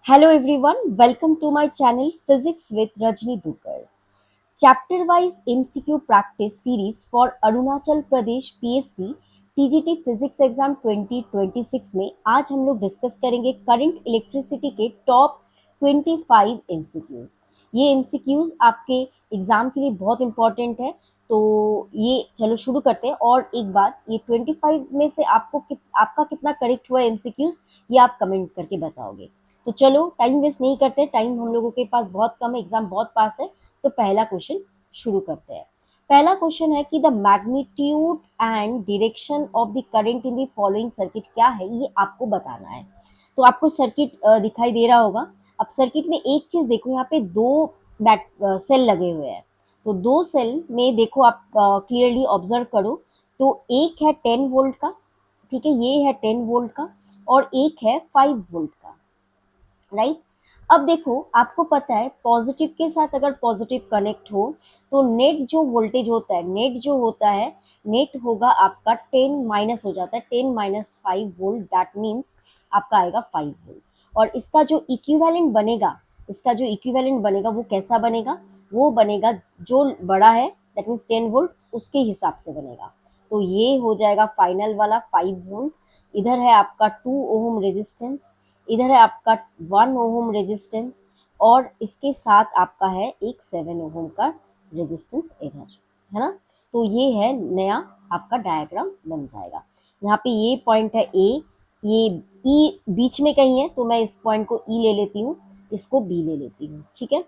Hello everyone, welcome to my channel Physics with Rajni Dukar. Chapter wise MCQ practice series for Arunachal Pradesh PSC TGT physics exam 2026 में आज हम लोग discuss करेंगे current electricity के top 25 MCQs। ये MCQs आपके exam के लिए बहुत इंपॉर्टेंट है, तो ये चलो शुरू करते हैं। और एक बात, ये 25 में से आपका कितना करेक्ट हुआ MCQs ये आप कमेंट करके बताओगे। तो चलो टाइम वेस्ट नहीं करते, टाइम हम लोगों के पास बहुत कम है, एग्जाम बहुत पास है। तो पहला क्वेश्चन शुरू करते हैं। पहला क्वेश्चन है कि the magnitude and direction of the current in the following circuit क्या है, ये आपको बताना है। तो आपको सर्किट दिखाई दे रहा होगा। अब सर्किट में एक चीज देखो, यहाँ पे दो सेल लगे हुए हैं। तो दो सेल में देखो, आप क्लियरली ऑब्जर्व करो। तो एक है 10 वोल्ट का, ठीक है, ये है 10 वोल्ट का, और एक है 5 वोल्ट का, राइट। अब देखो, आपको पता है पॉजिटिव के साथ अगर पॉजिटिव कनेक्ट हो तो नेट जो वोल्टेज होता है, नेट होगा आपका 10 माइनस हो जाता है, 10 माइनस 5 वोल्ट, दैट मीन्स आपका आएगा 5 वोल्ट। और इसका जो इक्विवेलेंट बनेगा वो कैसा बनेगा, वो बनेगा जो बड़ा है, दैट मीन्स 10 वोल्ट, उसके हिसाब से बनेगा। तो ये हो जाएगा फाइनल वाला 5 वोल्ट। इधर है आपका 2 ओम रेजिस्टेंस, इधर है आपका 1 ओम रेजिस्टेंस, और इसके साथ आपका है एक 7 ओम का रेजिस्टेंस इधर, है ना। तो ये है नया आपका डायग्राम बन जाएगा। यहाँ पे ये पॉइंट है ए, ये ई बीच में कहीं है, तो मैं इस पॉइंट को ई ले लेती हूँ, इसको बी ले लेती हूँ, ठीक है।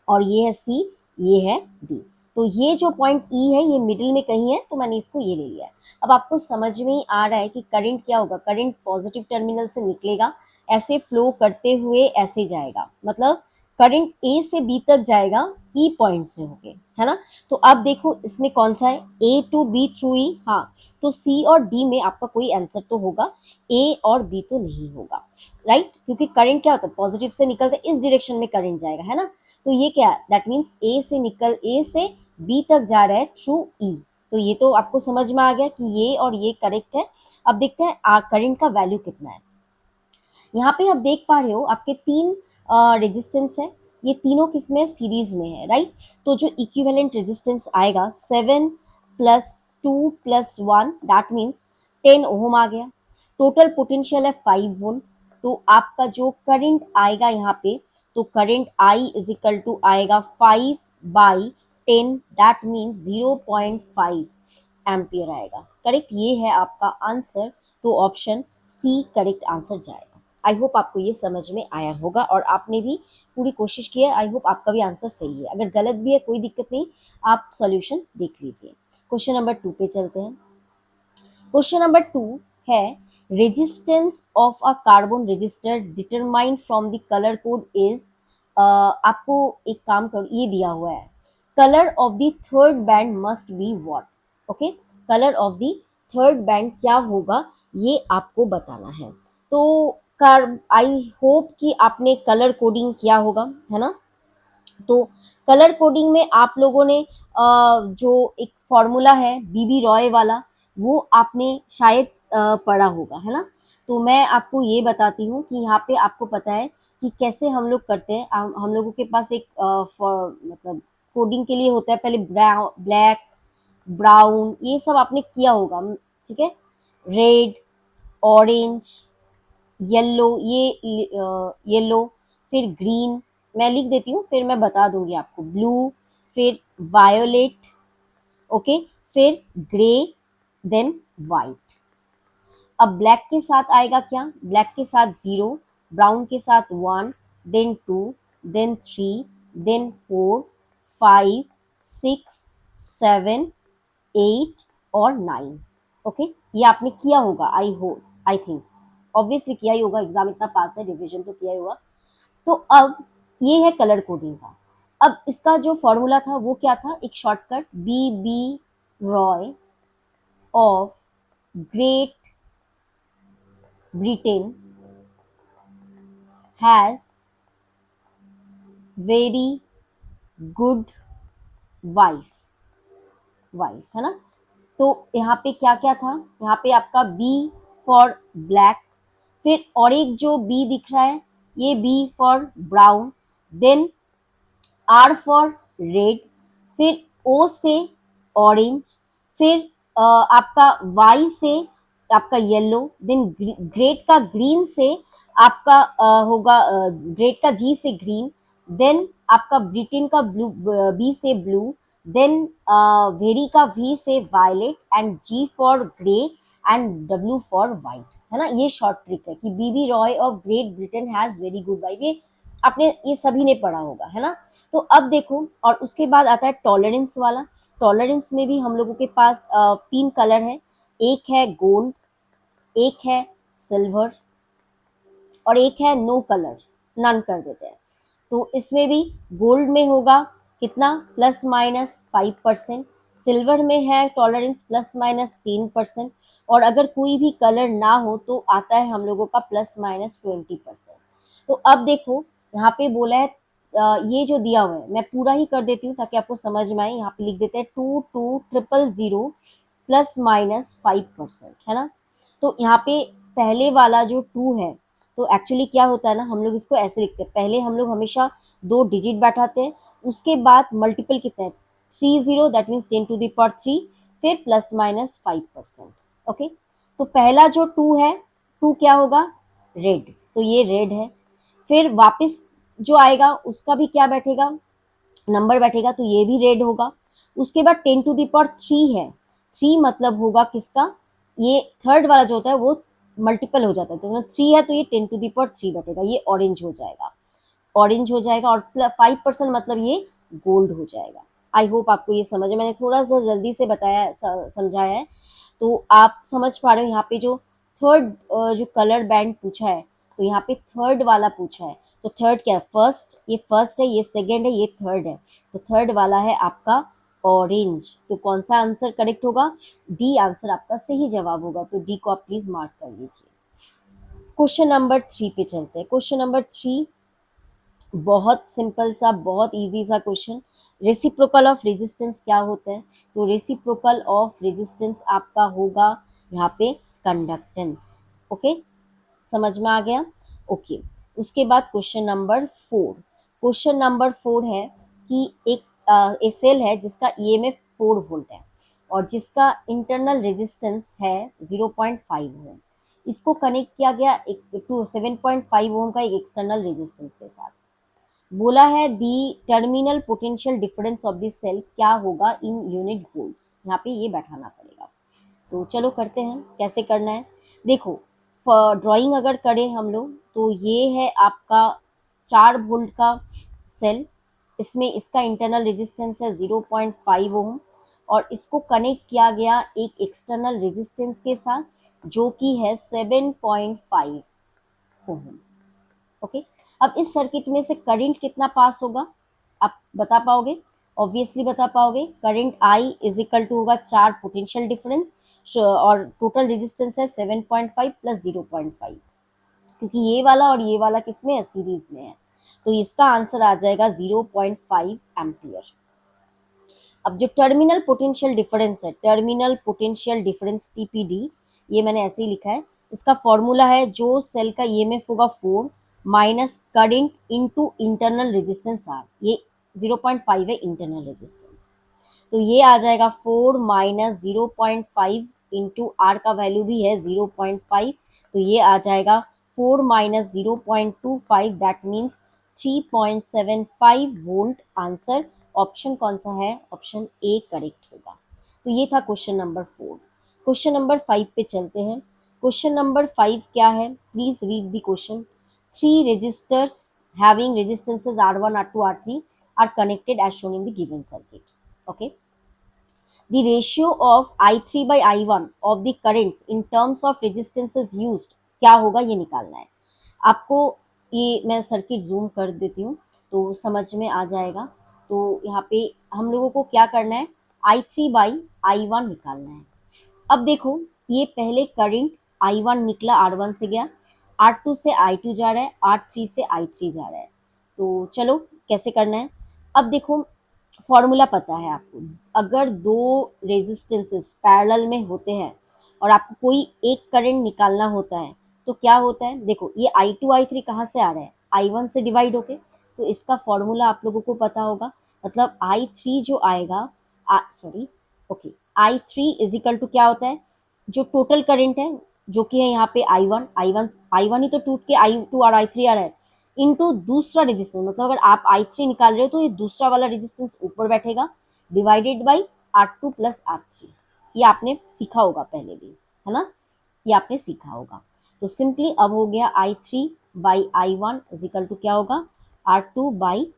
और ये है सी, ये है डी। तो ये जो पॉइंट ई है ये मिडिल में कहीं है, तो मैंने इसको ये ले लिया है। अब आपको समझ में ही आ रहा है कि करंट क्या होगा। करंट पॉजिटिव टर्मिनल से निकलेगा, ऐसे फ्लो करते हुए ऐसे जाएगा, मतलब करंट ए से बी तक जाएगा ई पॉइंट से होके, है ना। तो अब देखो इसमें कौन सा है, ए टू बी थ्रू ई, हाँ। तो सी और डी में आपका कोई आंसर तो होगा, ए और बी तो नहीं होगा, राइट। क्योंकि करंट क्या होता है, पॉजिटिव से निकलते इस डायरेक्शन में करंट जाएगा, है ना। तो ये क्या है, दैट मीन्स ए से बी तक जा रहा है थ्रू ई। तो ये तो आपको समझ में आ गया कि ये और ये करेक्ट है। अब देखते हैं करंट का वैल्यू कितना है। यहाँ पे आप देख पा रहे हो आपके तीन रेजिस्टेंस है, ये तीनों किसमें सीरीज में है, राइट। तो जो इक्विवेलेंट रेजिस्टेंस आएगा 7 प्लस 2 प्लस 1, दैट मीन्स 10 ओम आ गया। टोटल पोटेंशियल है 5 वोल्ट। तो आपका जो करंट आएगा यहाँ पे, तो current I is equal to आएगा 5/10, दैट मीन्स 0.5 एम्पियर आएगा, करेक्ट। ये है आपका आंसर। तो ऑप्शन सी करेक्ट आंसर जाएगा। आई होप आपको ये समझ में आया होगा और आपने भी पूरी कोशिश की है। आई होप आपका भी आंसर सही है, अगर गलत भी है कोई दिक्कत नहीं, आप सॉल्यूशन देख लीजिए। क्वेश्चन नंबर 2 पे चलते हैं। क्वेश्चन नंबर 2 है resistance of a carbon register determined from the colour code is, आपको एक काम करो, ये दिया हुआ है, colour of the third band must be what. Okay, colour of the third band क्या होगा ये आपको बताना है। तो आई होप कि आपने कलर कोडिंग किया होगा, है ना। तो कलर कोडिंग में आप लोगों ने जो एक फॉर्मूला है बीबी रॉय वाला, वो आपने शायद पढ़ा होगा, है ना। तो मैं आपको ये बताती हूँ कि यहाँ पे आपको पता है कि कैसे हम लोग करते हैं। हम लोगों के पास एक मतलब कोडिंग के लिए होता है, पहले ब्लैक, ब्राउन, ये सब आपने किया होगा, ठीक है। रेड, ऑरेंज, येलो, ये येलो, फिर ग्रीन, मैं लिख देती हूँ फिर मैं बता दूंगी आपको, ब्लू, फिर वायोलेट, ओके, फिर ग्रे, देन वाइट। अब ब्लैक के साथ आएगा क्या, ब्लैक के साथ 0, ब्राउन के साथ 1, देन 2, देन 3, देन 4, 5, 6, 7, 8 और 9। ओके, ये आपने किया होगा, I hope, I think obviously किया ही होगा, एग्जाम इतना पास है, रिवीजन तो किया ही होगा। तो अब ये है कलर कोडिंग का। अब इसका जो फॉर्मूला था वो क्या था, एक shortcut, B B Roy of great Britain has very good wife, wife, है ना। तो यहाँ पे क्या क्या था, यहाँ पे आपका बी फॉर ब्लैक, फिर और एक जो बी दिख रहा है ये B for brown, then R for red, फिर O से ऑरेंज, फिर आपका Y से आपका येलो, देन ग्रेड का ग्रीन से आपका होगा ग्रेड का G से ग्रीन, देन आपका ब्रिटेन का ब्लू, B से ब्लू, देन वेरी का V से violet, and G for grey, and W for white, है ना। ये शॉर्ट ट्रिक है कि BB Roy of great Britain has very good wife, ये आपने ये सभी ने पढ़ा होगा, है ना। तो अब देखो, और उसके बाद आता है टॉलरेंस वाला। टॉलरेंस में भी हम लोगों के पास 3 कलर है, एक है गोल्ड, एक है सिल्वर, और एक है नो कलर, नन कर देते हैं। तो इसमें भी गोल्ड में होगा कितना, +-5%, सिल्वर में है टॉलरेंस +-10%, और अगर कोई भी कलर ना हो तो आता है हम लोगों का +-20%। तो अब देखो, यहाँ पे बोला है ये जो दिया हुआ है मैं पूरा ही कर देती हूँ ताकि आपको समझ में आए। यहाँ पे लिख देते हैं 22000 +-5%, है ना। तो यहाँ पे पहले वाला जो 2 है, तो एक्चुअली क्या होता है ना, हम लोग इसको ऐसे लिखते हैं, पहले हम लोग हमेशा 2 डिजिट बैठाते हैं, उसके बाद मल्टीपल कितने हैं, 30, दैट मीन्स 10⁻3, फिर +-5%। ओके, तो पहला जो 2 है, 2 क्या होगा, रेड, तो ये रेड है। फिर वापस जो आएगा उसका भी क्या बैठेगा, नंबर बैठेगा, तो ये भी रेड होगा। उसके बाद 10⁻3 है, 3 मतलब होगा किसका, ये थर्ड वाला जो होता है वो मल्टीपल हो जाता है, तो 3 है तो ये 10⁻3 बैठेगा, ये ऑरेंज हो जाएगा, ऑरेंज हो जाएगा। और 5% मतलब ये गोल्ड हो जाएगा। आई होप आपको ये समझ है, मैंने थोड़ा सा जल्दी से बताया, समझाया है, तो आप समझ पा रहे हो। यहाँ पे जो थर्ड जो कलर बैंड पूछा है, तो यहाँ पे थर्ड वाला पूछा है, तो थर्ड क्या है, फर्स्ट, ये फर्स्ट है, ये सेकंड है, ये थर्ड है, तो थर्ड वाला है आपका ऑरेंज। तो कौन सा आंसर करेक्ट होगा, डी आंसर आपका सही जवाब होगा। तो डी को आप प्लीज मार्क कर लीजिए। क्वेश्चन नंबर 3 पे चलते हैं। क्वेश्चन नंबर 3 बहुत सिंपल सा, बहुत इजी सा क्वेश्चन। रेसिप्रोकल ऑफ रेजिस्टेंस क्या होता है, तो रेसिप्रोकल ऑफ रेजिस्टेंस आपका होगा यहाँ पे कंडक्टेंस। ओके, समझ में आ गया। ओके, उसके बाद क्वेश्चन नंबर 4। क्वेश्चन नंबर 4 है कि एक सेल है जिसका ईएमएफ 4 वोल्ट है और जिसका इंटरनल रेजिस्टेंस है 0.5 ओम। इसको कनेक्ट किया गया एक टू 7.5 ओम का एक एक्सटर्नल रेजिस्टेंस के साथ। बोला है the terminal potential difference of this cell क्या होगा इन यूनिट वोल्ट्स, यहाँ पे ये बैठाना पड़ेगा। तो चलो करते हैं, कैसे करना है। देखो, ड्राइंग अगर करें हम लोग, तो ये है आपका 4 वोल्ट का सेल, इसमें इसका इंटरनल रेजिस्टेंस है 0.5 ओम, और इसको कनेक्ट किया गया एक एक्सटर्नल रेजिस्टेंस के साथ जो कि है 7.5 ओम। ओके, अब इस सर्किट में से करंट कितना पास होगा, आप बता पाओगे, ऑब्वियसली बता पाओगे। Current I is equal to होगा 4 पोटेंशियल डिफरेंस, और टोटल रेजिस्टेंस है 7.5 प्लस 0.5, क्योंकि ये वाला और ये वाला किसमें है, सीरीज में है, तो इसका आंसर आ जाएगा 0.5 एम्पियर। अब जो टर्मिनल पोटेंशियल डिफरेंस है, टर्मिनल पोटेंशियल डिफरेंस टीपीडी, ये मैंने ऐसे ही लिखा है, इसका फॉर्मूला है जो सेल का ईएमएफ होगा 4 minus current into internal resistance R, ये 0.5 है इंटरनल रेजिस्टेंस, तो ये आ जाएगा 4 माइनस 0.5 इंटू आर का वैल्यू भी है 0.5, तो ये आ जाएगा 4 minus 0.25, that means 3.75 volt. Answer option कौन सा है, ऑप्शन ए करेक्ट होगा। तो ये था क्वेश्चन नंबर 4। क्वेश्चन नंबर 5 पे चलते हैं। क्वेश्चन नंबर 5 क्या है, please read the question. 3 resistors having resistances R1, R2, R3 are connected as shown in the given circuit. Okay, the ratio of I3 by I1 of the currents in terms of resistances used क्या होगा, ये निकालना है आपको। ये मैं circuit zoom कर देती हूँ तो समझ में आ जाएगा। तो यहाँ पे हम लोगों को क्या करना है, I3 बाई I1 निकालना है। अब देखो, ये पहले करंट I1 निकला, R1 से गया, R2 से I2 जा रहा है, R3 से I3 जा रहा है। तो चलो कैसे करना है। अब देखो, फॉर्मूला पता है आपको, अगर 2 रेजिस्टेंसेस पैरेलल में होते हैं और आपको कोई एक करंट निकालना होता है तो क्या होता है, देखो ये I2 I3 कहाँ से आ रहा है, I1 से डिवाइड होके, तो इसका फॉर्मूला आप लोगों को पता होगा, मतलब I3 जो आएगा, sorry, okay, I3 is equal to क्या होता है, जो टोटल करंट है जो कि है यहाँ पे I1 ही तो टूट के I2 और I3 आ रहा है, इनटू दूसरा रेजिस्टेंस, मतलब अगर आप I3 निकाल रहे हो तो ये दूसरा वाला रेजिस्टेंस ऊपर बैठेगा, divided by R2 plus R3। ये आपने सीखा होगा पहले भी, है ना, ये आपने सीखा होगा। तो सिंपली अब हो गया I3 by I1 is equal to क्या होगा, R2 by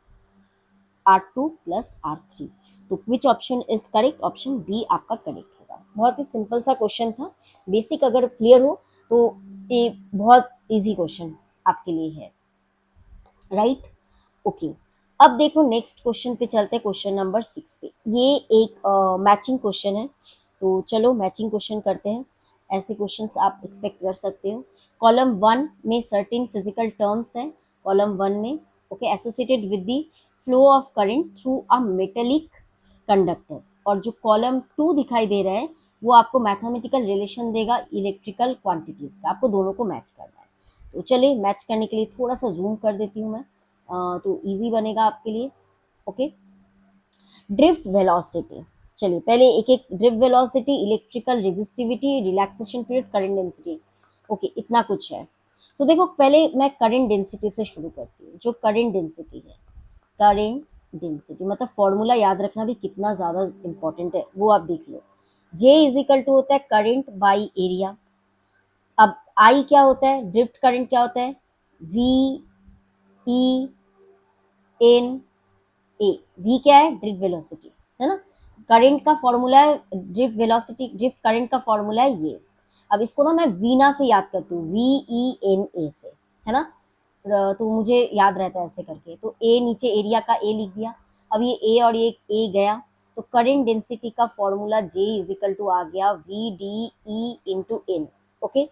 R2 plus R3। तो which option is correct, option B आपका करेक्ट होगा। बहुत ही सिंपल सा क्वेश्चन था, बेसिक अगर क्लियर हो तो ये बहुत इजी क्वेश्चन आपके लिए है, राइट, ओके। अब देखो नेक्स्ट क्वेश्चन पे चलते हैं, क्वेश्चन नंबर 6 पे। ये एक मैचिंग क्वेश्चन है, तो चलो मैचिंग क्वेश्चन करते हैं। ऐसे क्वेश्चंस आप एक्सपेक्ट कर सकते हो। कॉलम 1 में सर्टेन फिजिकल टर्म्स हैं, कॉलम 1 में, okay, associated with the flow of current through a metallic conductor. और जो कॉलम 2 दिखाई दे रहा है वो आपको मैथमेटिकल रिलेशन देगा इलेक्ट्रिकल क्वांटिटीज का, आपको दोनों को मैच करना है। तो चलिए मैच करने के लिए थोड़ा सा जूम कर देती हूँ मैं, तो इजी बनेगा आपके लिए, ओके। ड्रिफ्ट वेलोसिटी, चलिए पहले एक एक, drift velocity, electrical resistivity, relaxation period, current density, okay, इतना कुछ है। तो देखो पहले मैं करंट डेंसिटी से शुरू करती हूँ। जो करंट डेंसिटी है, करंट डेंसिटी मतलब फॉर्मूला याद रखना भी कितना ज़्यादा इंपॉर्टेंट है वो आप देख लो। J इज इक्वल टू होता है करंट बाई एरिया। अब I क्या होता है, ड्रिफ्ट करंट क्या होता है, V E N A। V क्या है, ड्रिफ्ट वेलोसिटी, है ना। करंट का फॉर्मूला है, ड्रिफ्ट वेलोसिटी, ड्रिफ्ट करंट का फॉर्मूला है ये। अब इसको ना मैं वीना से याद करती हूँ, VENA से, है ना, तो मुझे याद रहता है ऐसे करके। तो ए नीचे एरिया का ए लिख दिया। अब ये ए और ये ए गया, तो करंट डेंसिटी का formula J is equal to आ गया VDE इंटू N, ओके।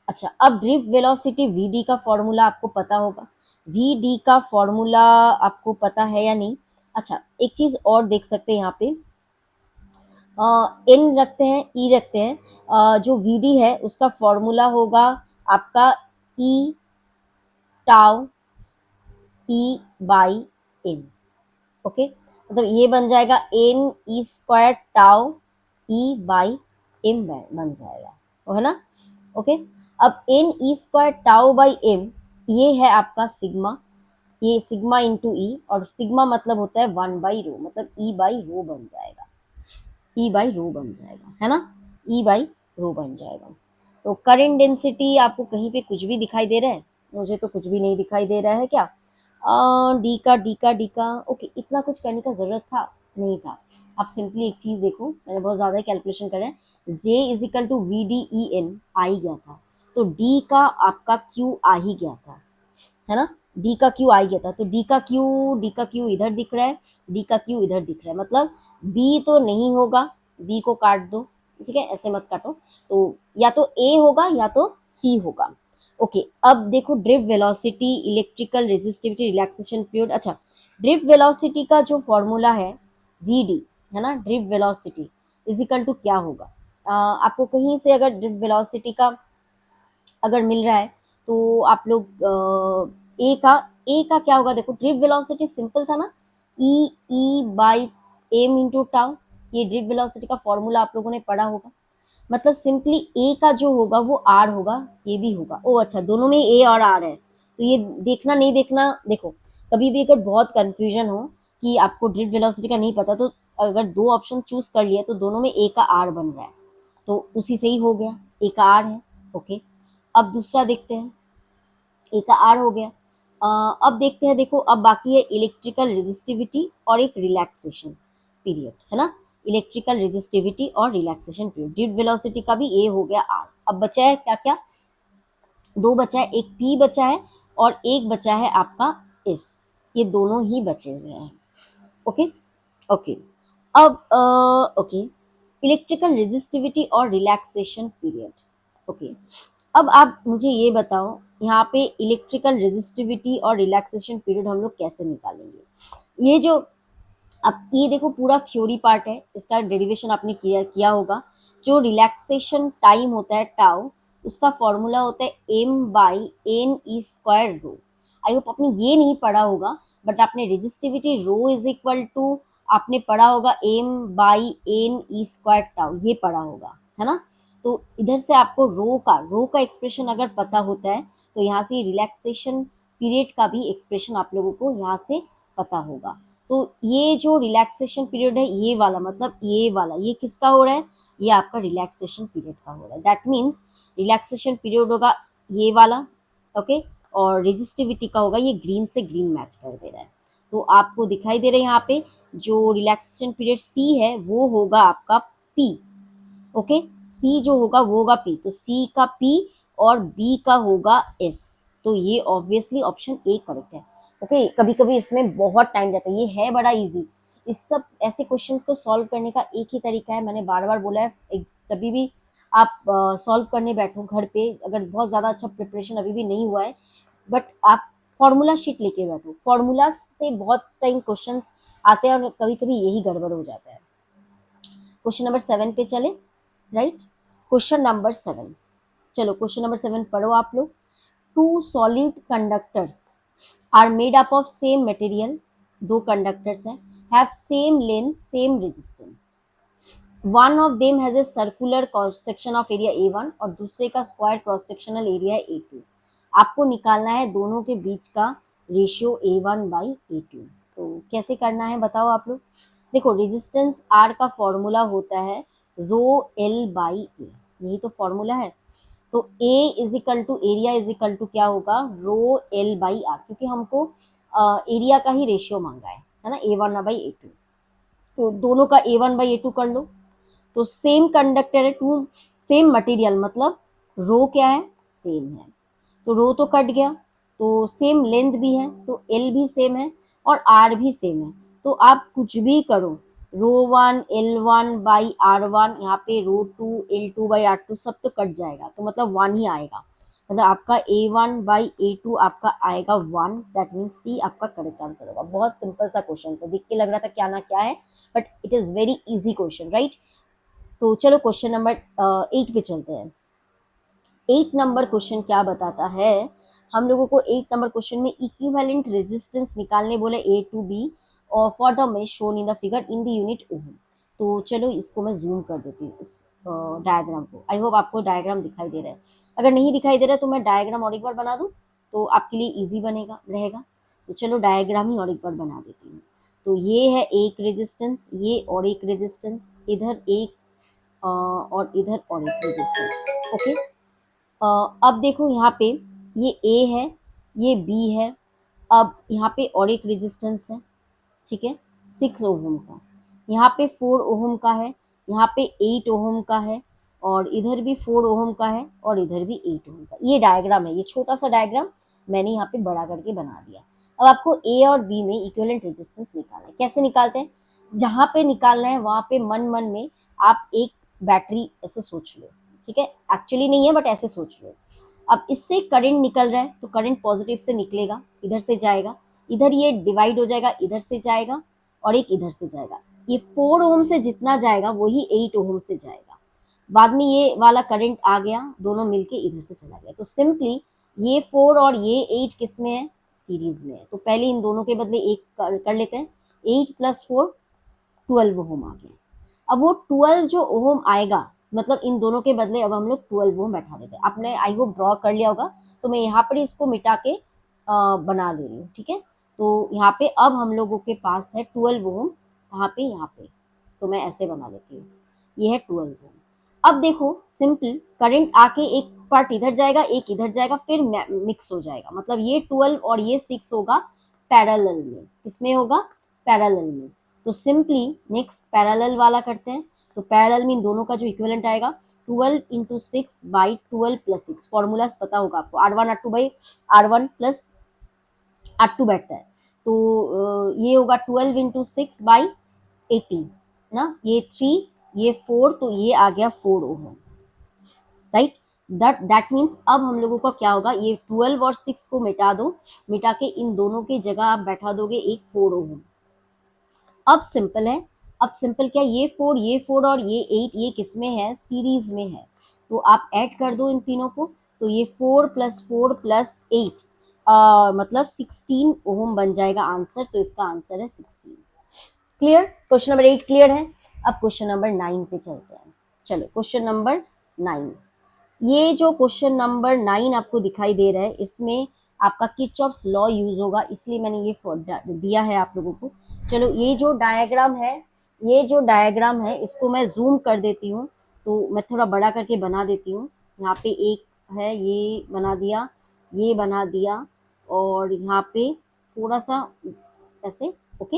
अच्छा, अब ड्रिफ्ट वेलोसिटी VD का फॉर्मूला आपको पता होगा, VD का फॉर्मूला आपको पता है या नहीं। अच्छा, एक चीज और देख सकते हैं यहाँ पे, N रखते हैं, E रखते हैं, जो VD है उसका फॉर्मूला होगा आपका E tau E by N, okay. मतलब ये बन जाएगा N E² tau E by M बन जाएगा, है ना, ओके। अब N E² tau by M, ये है आपका सिग्मा, ये सिग्मा इंटू ई, और सिग्मा मतलब होता है 1/ρ, मतलब E/ρ बन जाएगा, E/ρ बन जाएगा, है ना, E/ρ बन जाएगा। तो करंट डेंसिटी आपको कहीं पे कुछ भी दिखाई दे रहा है, मुझे तो कुछ भी नहीं दिखाई दे रहा है क्या, डी का ओके, इतना कुछ करने का जरूरत था नहीं था। आप सिंपली एक चीज देखो, मैंने बहुत ज्यादा कैलकुलेशन कर रहे हैं, J is equal to VDEN आ ही गया था, तो D का आपका Q आ ही गया था, है ना, D का Q आ ही गया था। तो D का Q इधर दिख रहा है, D का Q इधर दिख रहा है, मतलब B तो नहीं होगा, B को काट दो, ठीक है, ऐसे मत काटो। तो या तो A होगा या तो C होगा, ओके। अब देखो drift velocity, electrical resistivity, relaxation period. अच्छा, ड्रिफ्ट वेलोसिटी का जो फॉर्मूला है VD, है ना, drift velocity is equal to क्या होगा, आपको कहीं से अगर ड्रिफ्ट वेलोसिटी का अगर मिल रहा है तो आप लोग ए का क्या होगा, देखो ड्रिफ्ट वेलोसिटी सिंपल था ना, E/M इंटू टाउ, ये ड्रिफ्ट वेलोसिटी का फॉर्मूला आप लोगों ने पढ़ा होगा। मतलब सिंपली ए का जो होगा वो आर होगा, ये भी होगा। ओ अच्छा, दोनों में ए और आर है, तो ये देखना नहीं देखना, देखो कभी भी अगर बहुत कंफ्यूजन हो कि आपको ड्रिफ्ट वेलोसिटी का नहीं पता, तो अगर दो ऑप्शन चूज कर लिए तो दोनों में ए का आर बन रहा है, तो उसी से ही हो गया, ए का आर है, ओके। अब दूसरा देखते हैं, ए का आर हो गया। अब देखते हैं, देखो अब बाकी है इलेक्ट्रिकल रेजिस्टिविटी और एक रिलैक्सेशन पीरियड, है ना, इलेक्ट्रिकल रेजिस्टिविटी और रिलैक्सेशन पीरियड। ड्रिफ्ट वेलोसिटी का भी ए हो गया आर। अब बचा है क्या क्या, दो बचा है, एक पी बचा है और एक बचा है आपका एस, ये दोनों ही बचे हुए हैं, ओके ओके। अब ओके, इलेक्ट्रिकल रेजिस्टिविटी और रिलैक्सेशन पीरियड, ओके। अब आप मुझे ये बताओ, यहाँ पे इलेक्ट्रिकल रेजिस्टिविटी और रिलैक्सेशन पीरियड हम लोग कैसे निकालेंगे। ये जो, अब ये देखो पूरा थ्योरी पार्ट है, इसका डेरिवेशन आपने किया किया होगा। जो रिलैक्सेशन टाइम होता है टाउ, उसका फॉर्मूला होता है M/N E² row. I hope आपने ये नहीं पढ़ा होगा, बट आपने resistivity rho is equal to आपने पढ़ा होगा m by n e square tau, ये पढ़ा होगा, है ना। तो इधर से आपको रो का एक्सप्रेशन अगर पता होता है तो यहाँ से रिलैक्सेशन पीरियड का भी एक्सप्रेशन आप लोगों को यहाँ से पता होगा। तो ये जो रिलैक्सेशन पीरियड है ये वाला, मतलब ये वाला, ये किसका हो रहा है, ये आपका रिलैक्सेशन पीरियड का हो रहा है। दैट मीन्स रिलैक्सेशन पीरियड होगा ये वाला, ओके, और रेजिस्टिविटी का होगा ये ग्रीन से ग्रीन मैच कर दे रहा है। तो आपको दिखाई दे रहा है यहाँ पे जो रिलैक्सेशन पीरियड सी है वो होगा आपका पी, ओके, सी जो होगा वो होगा पी, तो सी का पी और बी का होगा एस, तो ये ऑब्वियसली ऑप्शन ए करेक्ट है। ओके, कभी कभी इसमें बहुत टाइम जाता है, ये है बड़ा इजी। इस सब ऐसे क्वेश्चंस को सॉल्व करने का एक ही तरीका है, मैंने बार बार बोला है, कभी भी आप सॉल्व करने बैठो घर पे, अगर बहुत ज़्यादा अच्छा प्रिपरेशन अभी भी नहीं हुआ है, बट आप फॉर्मूला शीट लेके बैठो, फॉर्मूला से बहुत टाइम क्वेश्चंस आते हैं और कभी कभी यही गड़बड़ हो जाता है। क्वेश्चन नंबर 7 पे चले, राइट, क्वेश्चन नंबर 7, चलो क्वेश्चन नंबर 7 पढ़ो आप लोग। Two solid conductors are made up of same material, दो कंडक्टर्स हैं, have same length same resistance, one of them has a circular cross section of area A1 और दूसरे का square cross sectional area है A2। आपको निकालना है दोनों के बीच का रेशियो A1 बाई A2। तो कैसे करना है बताओ आप लोग। देखो, रेजिस्टेंस R का फॉर्मूला होता है रो L बाई A, यही तो फॉर्मूला है। तो A is equal to area is equal to क्या होगा, रो L बाई R, क्योंकि हमको एरिया का ही रेशियो मांगा है ना, A1 बाई A2। तो दोनों का A1 बाई A2 कर लो। तो सेम कंडक्टर है, टू सेम मटेरियल, मतलब रो क्या है, सेम है, तो रो तो कट गया, तो सेम लेंथ भी है, तो एल भी सेम है और आर भी सेम है। तो आप कुछ भी करो, रो 1 L1 बाई R1, यहाँ पे रो 2 L2 बाई R2 सब तो कट जाएगा, तो मतलब 1 ही आएगा, मतलब आपका A1 बाई A2 आपका आएगा 1। दैट मीन्स सी आपका करेक्ट आंसर होगा। बहुत सिंपल सा क्वेश्चन था, देख के लग रहा था क्या ना क्या है, but it is very easy question, right. तो चलो क्वेश्चन नंबर 8 पे चलते हैं। 8 नंबर क्वेश्चन क्या बताता है, हम लोगों को 8 नंबर क्वेश्चन में इक्विवेलेंट रेजिस्टेंस निकालने बोले A टू B और for the mesh shown in the figure in the unit ओम। तो चलो इसको मैं जूम कर देती हूँ, इस डायग्राम को। आई होप आपको डायग्राम दिखाई दे रहा है, अगर नहीं दिखाई दे रहा है तो मैं डायग्राम और एक बार बना दूँ तो आपके लिए ईजी बनेगा रहेगा। तो चलो डायग्राम ही और एक बार बना देती हूँ। तो ये है एक रेजिस्टेंस, ये और एक रेजिस्टेंस, इधर एक और इधर और एक रेजिस्टेंस, ओके। अब देखो यहाँ पे ये A है, ये B है, अब यहाँ पे और एक रेजिस्टेंस है, ठीक है, 6 ओम का, यहाँ पे 4 ओम का है, यहाँ पे 8 ओम का है, और इधर भी 4 ओम का है और इधर भी 8 ओम का। ये डायग्राम है, ये छोटा सा डायग्राम मैंने यहाँ पे बड़ा करके बना दिया। अब आपको A और B में इक्विवेलेंट रेजिस्टेंस निकालना है। कैसे निकालते हैं, जहाँ पे निकालना है वहाँ पे मन मन में आप एक बैटरी ऐसे सोच लो, ठीक है, एक्चुअली नहीं है बट ऐसे सोच लो। अब इससे करंट निकल रहा है तो करंट पॉजिटिव से निकलेगा, इधर से जाएगा, इधर ये डिवाइड हो जाएगा, इधर से जाएगा और एक इधर से जाएगा। ये 4 ओम से जितना जाएगा वही 8 ओम से जाएगा। बाद में ये वाला करंट आ गया, दोनों मिलके इधर से चला गया। तो सिंपली ये 4 और ये 8 किस में है, सीरीज में है। तो पहले इन दोनों के बदले एक कर लेते हैं, 8 + 4 12 ओम आ गया। अब वो 12 जो ओम आएगा, मतलब इन दोनों के बदले अब हम लोग 12 ओम बैठा देते हैं। आपने आई होप ड्रॉ कर लिया होगा, तो मैं यहाँ पर इसको मिटा के बना दे रही हूँ, ठीक है। तो यहाँ पे अब हम लोगों के पास है 12 ओम, कहाँ पे, यहाँ पे, तो मैं ऐसे बना लेती हूँ, ये है 12 ओम। अब देखो सिंपल करंट आके एक पार्ट इधर जाएगा एक इधर जाएगा, फिर मिक्स हो जाएगा, मतलब ये 12 और ये 6 होगा पैरेलल में, किसमें होगा, पैरेलल में। तो सिंपली नेक्स्ट पैरेलल वाला करते हैं। तो पैरेलल में इन दोनों का जो इक्विवेलेंट आएगा 12 × 6 बाई 12 + 6, फॉर्मूलाज पता होगा आपको, R1 R2 by R1 + R2 बैठता है। तो ये होगा 12 × 6 बाई 18 ना, ये 3 ये 4, तो ये आ गया 4 ओम, राइट। दैट मीन्स अब हम लोगों का क्या होगा, ये 12 और 6 को मिटा दो, मिटा के इन दोनों की जगह आप बैठा दोगे एक 4 ओम। अब सिंपल है, अब सिंपल क्या, ये 4 और ये 8 ये किस में है, सीरीज में है। तो आप ऐड कर दो इन तीनों को, तो ये 4 + 4 + 8 मतलब 16 ओम बन जाएगा आंसर, तो इसका आंसर है 16। क्लियर? क्वेश्चन नंबर 8 क्लियर है। अब क्वेश्चन नंबर 9 पे चलते हैं। चलो क्वेश्चन नंबर 9, ये जो क्वेश्चन नंबर 9 आपको दिखाई दे रहा है, इसमें आपका किरचॉफ्स लॉ यूज होगा, इसलिए मैंने ये दिया है आप लोगों को। चलो ये जो डायग्राम है, ये जो डायग्राम है इसको मैं जूम कर देती हूँ, तो मैं थोड़ा बड़ा करके बना देती हूँ। यहाँ पे एक है, ये बना दिया, ये बना दिया, और यहाँ पे थोड़ा सा ऐसे। ओके।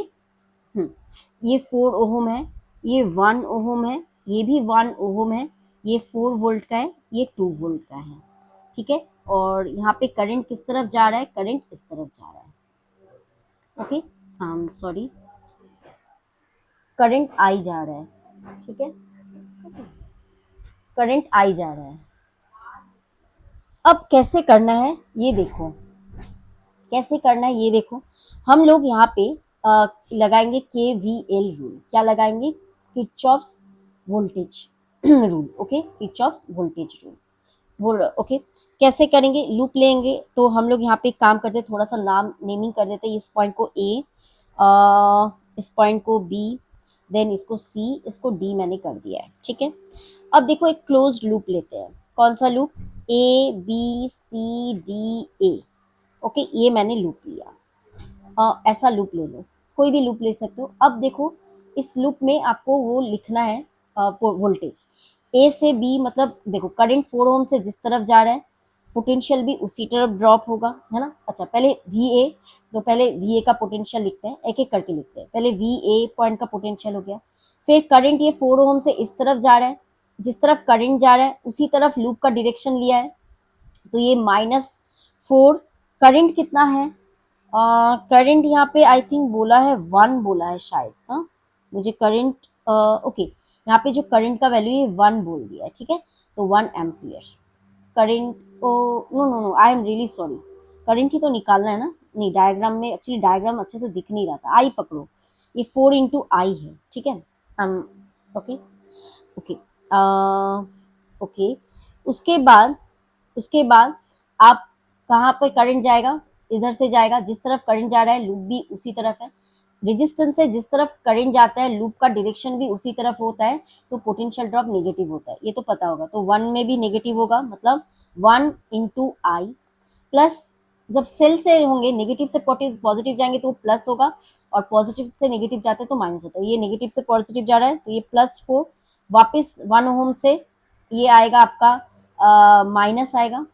ये 4 ओहम है, ये 1 ओहम है, ये भी 1 ओहम है, ये 4 वोल्ट का है, ये 2 वोल्ट का है। ठीक है, और यहाँ पे करंट किस तरफ जा रहा है? करंट इस तरफ जा रहा है। ओके, सॉरी, करंट आई जा रहा है। ठीक है, करंट आई जा रहा है। अब कैसे करना है ये देखो, कैसे करना है ये देखो। हम लोग यहाँ पे लगाएंगे KVL रूल। क्या लगाएंगे? Kirchhoff's voltage rule. Okay, Kirchhoff's voltage rule. वो ओके, कैसे करेंगे? लूप लेंगे, तो हम लोग यहाँ पे काम करते हैं, थोड़ा सा नाम नेमिंग कर देते हैं। इस पॉइंट को A, इस पॉइंट को B, देन इसको C, इसको D मैंने कर दिया है। ठीक है, अब देखो एक क्लोज्ड लूप लेते हैं। कौन सा लूप? ABCDA। ओके, ये मैंने लूप लिया। ऐसा लूप ले लो, कोई भी लूप ले सकते हो। अब देखो इस लूप में आपको वो लिखना है वोल्टेज ए से बी, मतलब देखो करंट 4 ओम से जिस तरफ जा रहा है, पोटेंशियल भी उसी तरफ ड्रॉप होगा, है ना। अच्छा, पहले वी ए, तो पहले वी ए का पोटेंशियल लिखते हैं, एक एक करके लिखते हैं। पहले वी ए पॉइंट का पोटेंशियल हो गया, फिर करंट ये 4 ओम से इस तरफ जा रहा है, जिस तरफ करंट जा रहा है उसी तरफ लूप का डायरेक्शन लिया है, तो ये -4। करंट कितना है? करंट यहाँ पे आई थिंक बोला है 1 बोला है शायद, हाँ मुझे करंट, ओके, यहाँ पे जो करंट का वैल्यू है 1 बोल दिया है। ठीक है, तो 1 एम्पियर करंट को, no no no, I am really sorry, current ही तो निकालना है ना। नहीं, डायग्राम में एक्चुअली डायग्राम अच्छे से दिख नहीं रहा था। आई पकड़ो, ये 4 इंटू आई है। ठीक है, हम ओके, ओके, ओके, उसके बाद, उसके बाद आप कहाँ पे करंट जाएगा? इधर से जाएगा, जिस तरफ करंट जा रहा है लूप भी उसी तरफ है। रेजिस्टेंस से जिस तरफ करंट जाता है लूप का डायरेक्शन भी उसी तरफ होता है, तो पोटेंशियल ड्रॉप नेगेटिव होता है, ये तो पता होगा। तो 1 में भी नेगेटिव होगा, मतलब 1 इंटू आई, प्लस जब सेल से होंगे नेगेटिव से पॉजिटिव जाएंगे तो प्लस होगा, और पॉजिटिव से नेगेटिव जाते हैं तो माइनस होता है। ये नेगेटिव से पॉजिटिव जा रहा है तो ये +4, वापस 1 ओम से ये आएगा आपका माइनस आएगा।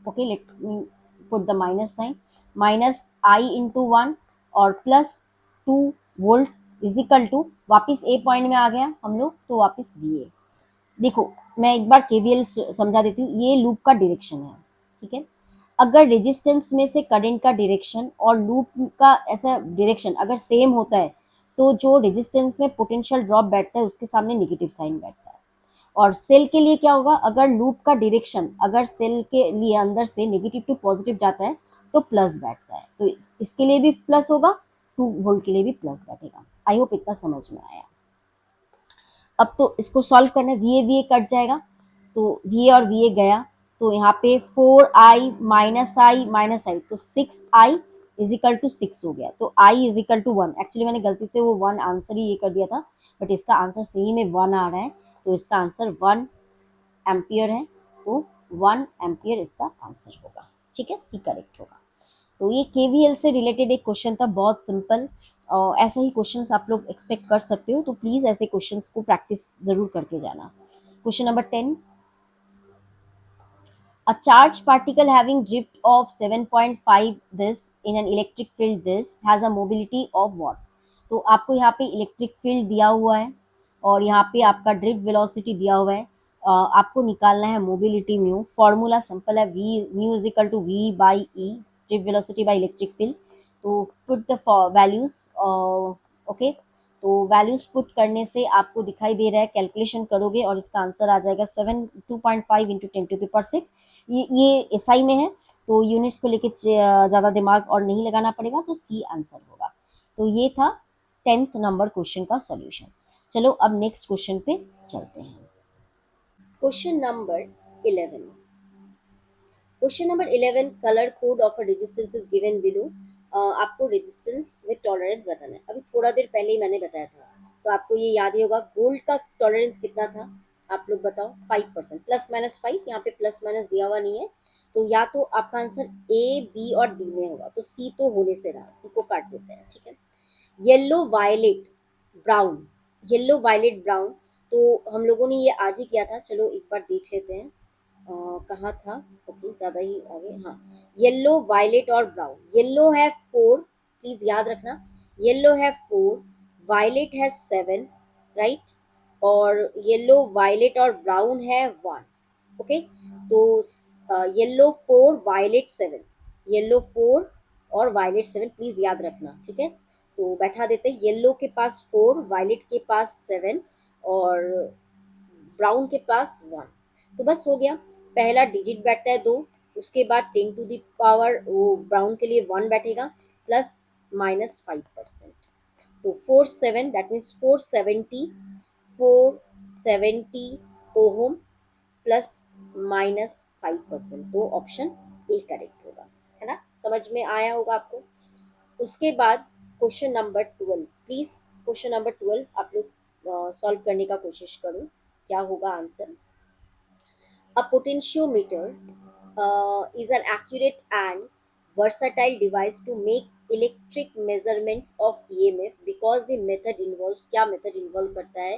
Okay, let me put the minus sign, minus I into 1 और +2 वोल्ट इजिकल टू, वापिस ए पॉइंट में आ गया हम लोग, तो वापिस वी ए। देखो मैं एक बार केवीएल समझा देती हूँ, ये लूप का डायरेक्शन है। ठीक है, अगर रेजिस्टेंस में से करंट का डायरेक्शन और लूप का ऐसा डायरेक्शन अगर सेम होता है, तो जो रेजिस्टेंस में पोटेंशियल ड्रॉप बैठता है उसके सामने नेगेटिव साइन बैठता है। और सेल के लिए क्या होगा? अगर लूप का डायरेक्शन अगर सेल के लिए अंदर से नेगेटिव टू पॉजिटिव जाता है तो प्लस बैठता है, तो इसके लिए भी प्लस होगा, 2 वोल्ट के लिए भी प्लस बैठेगा। आई होप इतना समझ में आया। अब तो इसको सॉल्व करना है, वी ए कट जाएगा, तो वी ए और वी ए गया, तो यहाँ पे 4i -i, तो 6i इजिकल टू 6 हो गया, तो i इजिकल टू 1। एक्चुअली मैंने गलती से वो 1 आंसर ही ये कर दिया था, बट इसका आंसर सही में 1 आ रहा है, तो इसका आंसर 1 एम्पियर है, तो 1 एम्पियर इसका आंसर होगा। ठीक है, सी करेक्ट होगा। तो ये केवीएल से रिलेटेड एक क्वेश्चन था, बहुत सिंपल, और ऐसे ही क्वेश्चंस आप लोग एक्सपेक्ट कर सकते हो, तो प्लीज़ ऐसे क्वेश्चंस को प्रैक्टिस ज़रूर करके जाना। Question number 10, a charged particle having drift of 7.5 this in an electric field this has a mobility of what? तो आपको यहाँ पे इलेक्ट्रिक फील्ड दिया हुआ है और यहाँ पे आपका ड्रिफ्ट वेलोसिटी दिया हुआ है। आपको निकालना है मोबिलिटी म्यू। फॉर्मूला सिंपल है, v mu is equal to v by E, drift velocity by electric field. तो पुट द वैल्यूज, ओके, तो वैल्यूज पुट करने से आपको दिखाई दे रहा है, कैलकुलेशन करोगे और इसका आंसर आ जाएगा 2.5 इंटू 10⁶। ये एसआई में है, तो यूनिट्स को लेके ज़्यादा दिमाग और नहीं लगाना पड़ेगा, तो सी आंसर होगा। तो ये था 10th नंबर क्वेश्चन का सॉल्यूशन। चलो अब नेक्स्ट क्वेश्चन पे चलते हैं। Question number 11, question number 11, colour code of a resistance is given below. आपको रेजिस्टेंस विद टॉलरेंस बताना है। अभी थोड़ा देर पहले ही मैंने बताया था, तो आपको ये याद ही होगा। गोल्ड का टॉलरेंस कितना था, आप लोग बताओ। 5%, प्लस माइनस 5, यहाँ पे प्लस माइनस दिया हुआ नहीं है, तो या तो आपका आंसर ए, बी और डी में होगा। तो सी तो होने से रहा, सी को काट देते हैं, ठीक है। Yellow violet brown, yellow violet brown, तो हम लोगों ने ये आज ही किया था। चलो एक बार देख लेते हैं कहाँ था। ओके, ज़्यादा ही आगे, हाँ। येलो वायलेट और ब्राउन, येलो है 4, प्लीज याद रखना। येलो है 4, वायलेट है 7, राइट। और येलो वायलेट और ब्राउन है 1। ओके, तो येलो 4 वायलेट 7, येलो 4 और वायलेट 7, प्लीज याद रखना, ठीक है। तो बैठा देते हैं, येलो के पास 4, वायलेट के पास 7 और ब्राउन के पास 1। तो बस हो गया। पहला डिजिट बैठता है 2, उसके बाद 10 टू द पावर वो ब्राउन के लिए 1 बैठेगा, प्लस माइनस 5%। तो 47, that means 470 ohm, plus minus 5%। तो ऑप्शन ए करेक्ट होगा, है ना। समझ में आया होगा आपको। उसके बाद question number 12, please question number 12 आप लोग सॉल्व करने का कोशिश करो, क्या होगा answer. A potentiometer is an accurate and versatile device to make electric measurements of EMF because the method involves, क्या मेथड इन्वॉल्व करता है,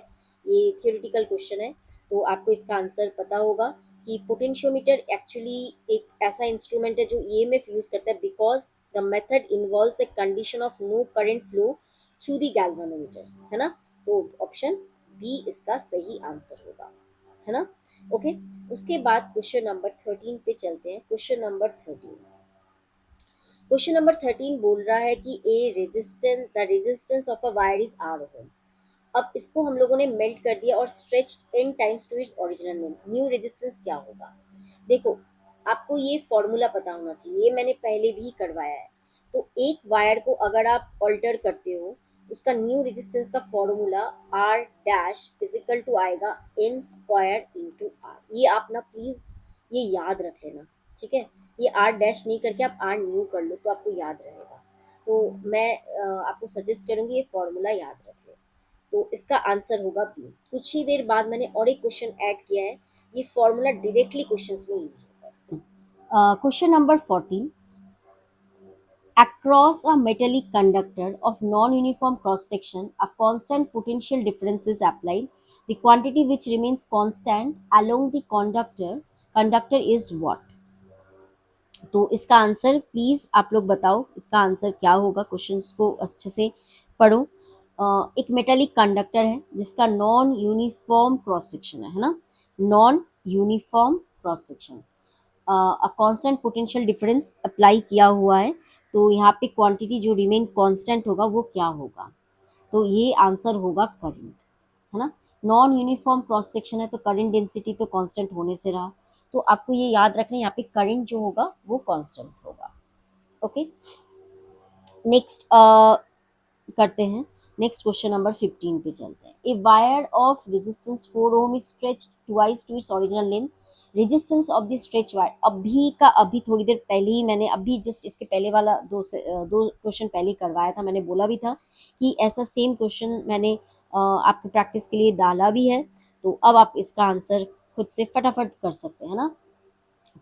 ये थियोरिटिकल क्वेश्चन है। तो आपको इसका आंसर पता होगा कि पोटेंशियोमीटर एक्चुअली एक ऐसा इंस्ट्रूमेंट है जो ईएमएफ यूज करता है, because the method involves a condition of no current flow through the galvanometer, है ना। तो ऑप्शन बी इसका सही आंसर होगा, है ना। ओके, उसके बाद क्वेश्चन नंबर 13 पे चलते हैं। क्वेश्चन नंबर 13 बोल रहा है कि the resistance of a wire is R ohm. अब इसको हम लोगों ने मेल्ट कर दिया और stretched n times to its original length. New resistance क्या होगा, देखो आपको ये फॉर्मूला पता होना चाहिए, ये मैंने पहले भी करवाया है। तो एक वायर को अगर आप ऑल्टर करते हो, उसका न्यू रेजिस्टेंस का formula R dash is equal to आएगा n स्क्वायर इंटू आर। ये आप ना प्लीज ये याद रख लेना, ठीक है। ये आर डैश नहीं करके आप आर न्यू कर लो तो आपको याद रहेगा। तो मैं आपको सजेस्ट करूंगी ये फॉर्मूला याद रख लो। तो इसका आंसर होगा बी। कुछ ही देर बाद मैंने और एक क्वेश्चन ऐड किया है, ये फॉर्मूला डायरेक्टली क्वेश्चंस में यूज होता है। Question number 14, across a metallic conductor of non-uniform cross-section, a constant potential difference is applied. The quantity which remains constant along the conductor is what? तो इसका answer please आप लोग बताओ, इसका answer क्या होगा। क्वेश्चंस को अच्छे से पढ़ो। एक मेटालिक कंडक्टर है जिसका नॉन यूनिफॉर्म क्रॉस सेक्शन है ना, non uniform cross section, a constant potential difference apply किया हुआ है। तो यहाँ पे क्वांटिटी जो रिमेन कांस्टेंट होगा वो क्या होगा, तो ये आंसर होगा करंट, है ना। नॉन यूनिफॉर्म क्रॉस सेक्शन है तो करंट डेंसिटी तो कांस्टेंट होने से रहा। तो आपको ये याद रखना है, यहाँ पे करंट जो होगा वो कांस्टेंट होगा। ओके, नेक्स्ट करते हैं। नेक्स्ट क्वेश्चन नंबर 15 पे चलते हैं। A wire of resistance 4 ohm is stretched twice to its original length. Resistance of the stretch wire, अभी का अभी थोड़ी देर पहले ही मैंने अभी जस्ट इसके पहले वाला दो क्वेश्चन पहले करवाया था। मैंने बोला भी था कि ऐसा सेम क्वेश्चन मैंने आपकी प्रैक्टिस के लिए डाला भी है। तो अब आप इसका आंसर खुद से फटाफट कर सकते हैं ना।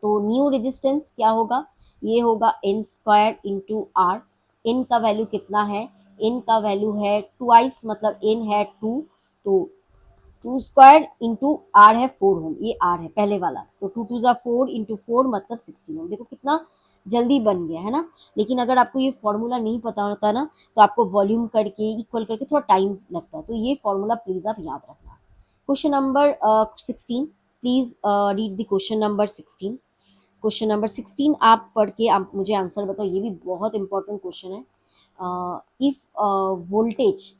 तो न्यू रेजिस्टेंस क्या होगा, ये होगा n square into R. N का वैल्यू कितना है, एन का वैल्यू है ट्वाइस, मतलब एन है 2, तो 2 स्क्वायर इंटू आर है 4 ओम, ये आर है पहले वाला। तो 2 टू ज़ा 4 इंटू 4 मतलब 16 ओम। देखो कितना जल्दी बन गया है ना। लेकिन अगर आपको ये फॉर्मूला नहीं पता होता ना, तो आपको वॉल्यूम करके इक्वल करके थोड़ा टाइम लगता है। तो ये फॉर्मूला प्लीज आप याद रखना। Question number 16, please read the question number 16। Question number 16 आप पढ़ के आप मुझे आंसर बताओ, ये भी बहुत इंपॉर्टेंट क्वेश्चन है। If voltage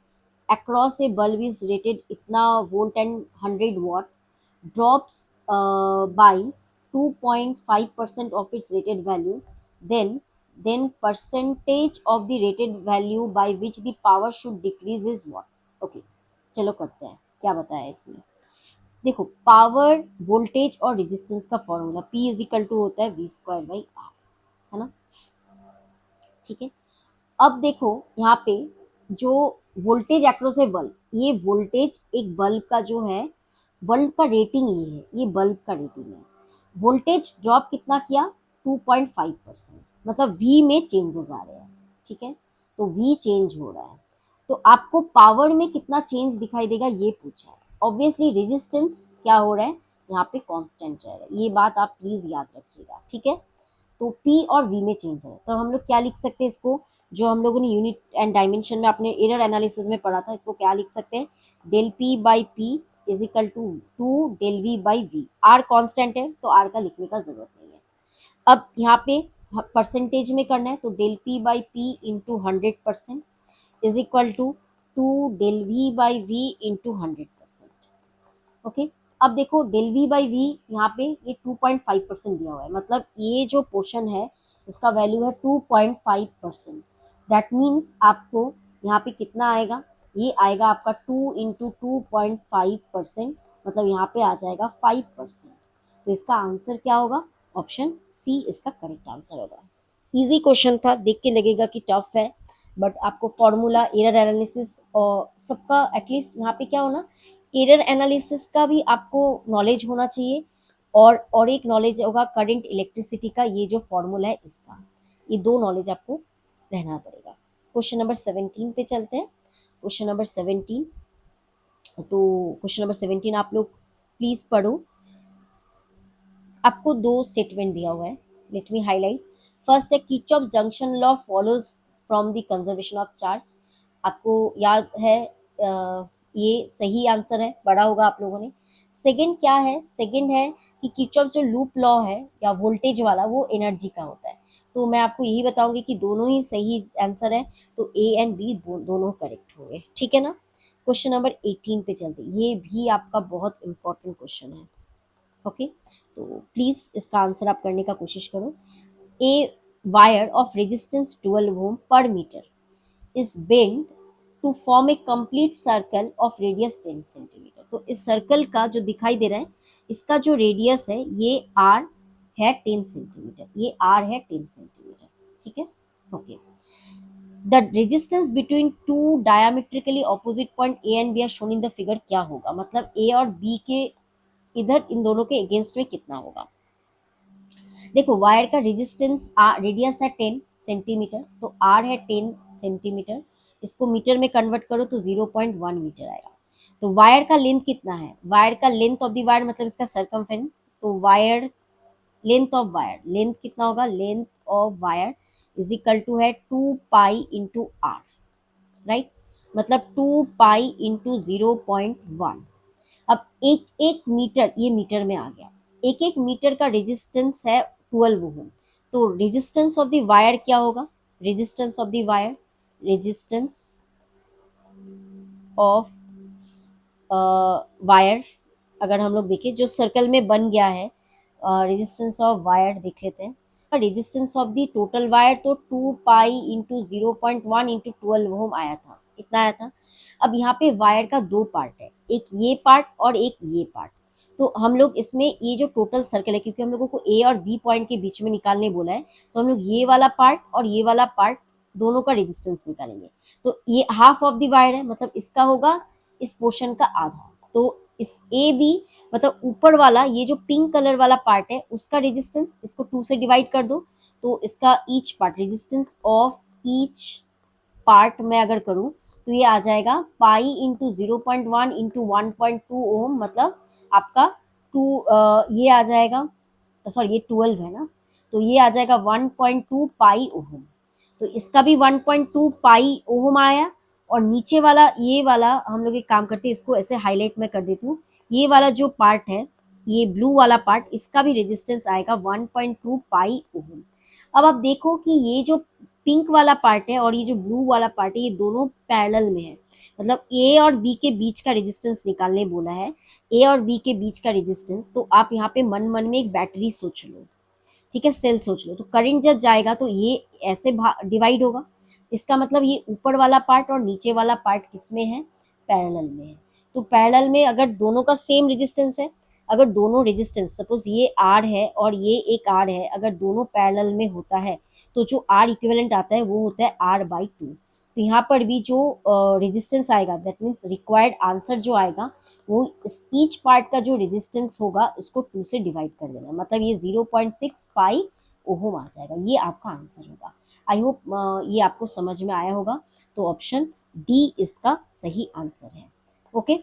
across A bulb is rated इतना volt and 100 watt, drops by 2.5% of its rated value, then percentage of the rated value by which the power should decrease is what? Okay, चलो करते हैं, क्या बताया इसमें। देखो power, voltage और resistance का formula P is equal to होता है V स्क्वायर बाई R, है ना। ठीक है, अब देखो यहाँ पे जो वोल्टेज एक्रॉस ए बल्ब, ये वोल्टेज एक बल्ब का जो है, बल्ब का रेटिंग ये है, ये बल्ब का रेटिंग है। वोल्टेज ड्रॉप कितना किया, 2.5%, मतलब V में चेंजेस आ रहे हैं। ठीक है, तो V चेंज हो रहा है, तो आपको पावर में कितना चेंज दिखाई देगा ये पूछा है। ऑब्वियसली रेजिस्टेंस क्या हो रहा है यहाँ पे, कांस्टेंट रह रहा है, ये बात आप प्लीज याद रखिएगा। ठीक है, तो P और V में चेंज है, तो हम लोग क्या लिख सकते हैं इसको, जो हम लोगों ने यूनिट एंड डायमेंशन में अपने एरर एनालिसिस में पढ़ा था, इसको क्या लिख सकते हैं, del P by P is equal to 2 del V by V। R constant है तो R का लिखने का जरूरत नहीं है। अब यहाँ पे परसेंटेज में करना है, तो del P by P into 100% is equal to 2 del V by V into 100%। Okay, अब देखो डेल V बाई V यहाँ पे ये 2.5% दिया हुआ है, मतलब ये जो पोर्शन है इसका वैल्यू है 2.5%। दैट मीन्स आपको यहाँ पे कितना आएगा, ये आएगा आपका 2 इंटू 2.5%, मतलब यहाँ पे आ जाएगा 5%। तो इसका आंसर क्या होगा, ऑप्शन सी इसका करेक्ट आंसर होगा। इजी क्वेश्चन था, देख के लगेगा कि टफ है, बट आपको फॉर्मूला, एरर एनालिसिस और सबका एटलीस्ट यहाँ पे क्या होना, एरर एनालिसिस का भी आपको नॉलेज होना चाहिए, और एक नॉलेज होगा करंट इलेक्ट्रिसिटी का, ये जो फॉर्मूला है इसका, ये दो नॉलेज आपको रहना पड़ेगा। क्वेश्चन नंबर 17 पे चलते हैं। क्वेश्चन नंबर 17, तो क्वेश्चन नंबर 17 आप लोग प्लीज पढ़ो। आपको दो स्टेटमेंट दिया हुआ है, लेट मी हाईलाइट। फर्स्ट है Kirchhoff junction law follows from the conservation of charge. आपको याद है, ये सही आंसर है, पढ़ा होगा आप लोगों ने। सेकंड क्या है, सेकंड है कि किरचॉफ जो लूप लॉ है या वोल्टेज वाला, वो एनर्जी का होता है। तो मैं आपको यही बताऊंगी कि दोनों ही सही आंसर है, तो ए एंड बी दोनों करेक्ट होंगे। ठीक है ना। क्वेश्चन नंबर 18 पे चलते, ये भी आपका बहुत इंपॉर्टेंट क्वेश्चन है। ओके, तो प्लीज इसका आंसर आप करने का कोशिश करो। A wire of resistance 12 ohm per metre is bend to form a complete circle of radius 10 centimetre. तो इस सर्कल का जो दिखाई दे रहा है, इसका जो रेडियस है ये आर है 10 सेंटीमीटर, ये आर है 10 सेंटीमीटर। ठीक है, okay. The resistance between two diametrically opposite point A and B are shown in the figure क्या होगा, मतलब ए और बी के इधर इन दोनों के अगेंस्ट में कितना होगा। देखो वायर का रेजिस्टेंस रेडियस है 10 सेंटीमीटर, तो आर है 10 सेंटीमीटर, इसको मीटर में कन्वर्ट करो तो 0.1 मीटर आएगा। तो वायर का लेंथ कितना है, वायर का लेंथ ऑफ द वायर मतलब इसका सरकमफेरेंस, तो wire length of wire, length कितना होगा, length of wire is equal to है 2 पाई इंटू आर, राइट, मतलब 2 पाई इंटू 0.1। अब एक एक मीटर, ये मीटर में आ गया, एक एक मीटर का रेजिस्टेंस है 12 ओम। तो रेजिस्टेंस ऑफ द वायर क्या होगा, resistance of the wire, resistance of wire, अगर हम लोग देखें जो सर्कल में बन गया है, रेजिस्टेंस ऑफ वायर देख लेते हैं। Resistance of the total wire तो 2 पाई इंटू 0.1 इंटू 12 ओम आया था, इतना आया था। अब यहाँ पे वायर का दो पार्ट है, एक ये पार्ट और एक ये पार्ट। तो हम लोग इसमें ये जो टोटल सर्कल है, क्योंकि हम लोगों को ए और बी पॉइंट के बीच में निकालने बोला है, तो हम लोग ये वाला पार्ट और ये वाला पार्ट दोनों का रेजिस्टेंस निकालेंगे। तो ये हाफ ऑफ द वायर है, मतलब इसका होगा इस पोर्शन का आधा। तो इस ए बी मतलब ऊपर वाला ये जो पिंक कलर वाला पार्ट है उसका रेजिस्टेंस, इसको 2 से डिवाइड कर दो, तो इसका each part, resistance of each part में अगर करूं तो ये आ जाएगा पाई इंटू 0.1 इंटू 1.2 ओम, मतलब आपका 2, ये आ जाएगा, सॉरी ये 12 है ना, तो ये आ जाएगा 1.2 पाई ओम। तो इसका भी 1.2 पाई ओम आया, और नीचे वाला ये वाला हम लोग एक काम करते हैं, इसको ऐसे हाईलाइट में कर देती हूँ, ये वाला जो पार्ट है, ये ब्लू वाला पार्ट, इसका भी रेजिस्टेंस आएगा 1.2 पाई ओम। अब आप देखो कि ये जो पिंक वाला पार्ट है और ये जो ब्लू वाला पार्ट है, ये दोनों पैरेलल में है, मतलब ए और बी के बीच का रेजिस्टेंस निकालने बोला है, ए और बी के बीच का रेजिस्टेंस। तो आप यहाँ पे मन मन में एक बैटरी सोच लो, ठीक है, सेल सोच लो, तो करंट जब जाएगा तो ये ऐसे डिवाइड होगा, इसका मतलब ये ऊपर वाला पार्ट और नीचे वाला पार्ट किस में है, पैरेलल में है। तो पैरेलल में अगर दोनों का सेम रेजिस्टेंस है, अगर दोनों रेजिस्टेंस सपोज ये आर है और ये एक आर है, अगर दोनों पैरेलल में होता है तो जो आर इक्विवेलेंट आता है वो होता है आर बाई टू। तो यहाँ पर भी जो रेजिस्टेंस आएगा दैट मीन्स रिक्वायर्ड आंसर जो आएगा वो ईच पार्ट का जो रेजिस्टेंस होगा उसको 2 से डिवाइड कर देना, मतलब ये 0.6 पाई ओहम आ जाएगा, ये आपका आंसर होगा। आई होप ये आपको समझ में आया होगा। तो ऑप्शन डी इसका सही आंसर है। ओके,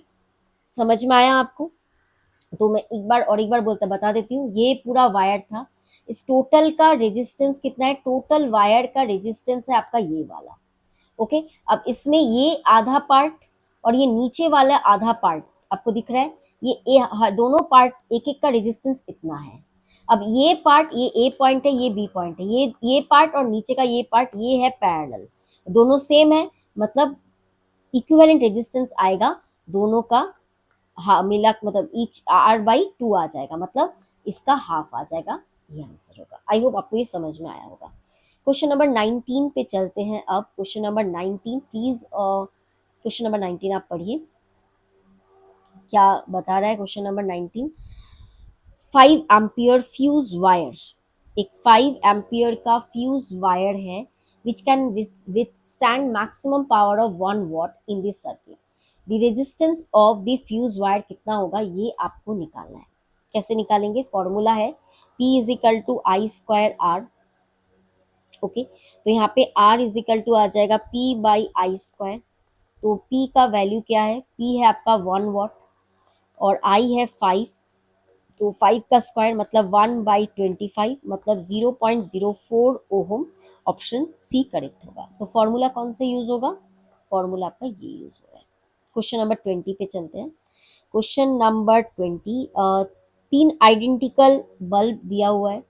समझ में आया आपको? तो मैं एक बार बोलता बता देती हूँ, ये पूरा वायर था। इस टोटल का रेजिस्टेंस कितना है? टोटल वायर का रेजिस्टेंस है आपका ये वाला। ओके, अब इसमें ये आधा पार्ट और ये नीचे वाला आधा पार्ट आपको दिख रहा है, ये दोनों पार्ट एक एक का रेजिस्टेंस इतना है। अब ये पार्ट, ये ए पॉइंट है, ये बी पॉइंट है, ये पार्ट और नीचे का ये पार्ट ये है पैरेलल, दोनों सेम है, मतलब इक्विवेलेंट रेजिस्टेंस आएगा दोनों का। हाँ मिला, मतलब ईच आर बाई टू आ जाएगा, मतलब इसका हाफ आ जाएगा, ये आंसर होगा। आई होप आपको ये समझ में आया होगा। क्वेश्चन नंबर 19 पे चलते हैं। अब question number 19 please, question number 19 आप पढ़िए क्या बता रहा है। Question number 19, 5 ampere fuse wire, एक 5 एम्पियर का फ्यूज वायर है which can withstand maximum power of 1 what in this circuit. The resistance of the fuse wire कितना होगा ये आपको निकालना है। कैसे निकालेंगे? फॉर्मूला है P is equal to I square R. Okay, तो यहाँ पे R इज इक्वल टू आ जाएगा P बाई आई स्क्वायर। तो P का वैल्यू क्या है? P है आपका 1 वॉट और I है 5, तो 5 का स्क्वायर मतलब 1/25, मतलब 0.04 ओहम। ऑप्शन सी करेक्ट होगा। तो फॉर्मूला कौन सा यूज होगा? फॉर्मूला आपका ये यूज हो रहा है। क्वेश्चन नंबर 20 पे चलते हैं। क्वेश्चन नंबर 20, 3 आइडेंटिकल बल्ब दिया हुआ है,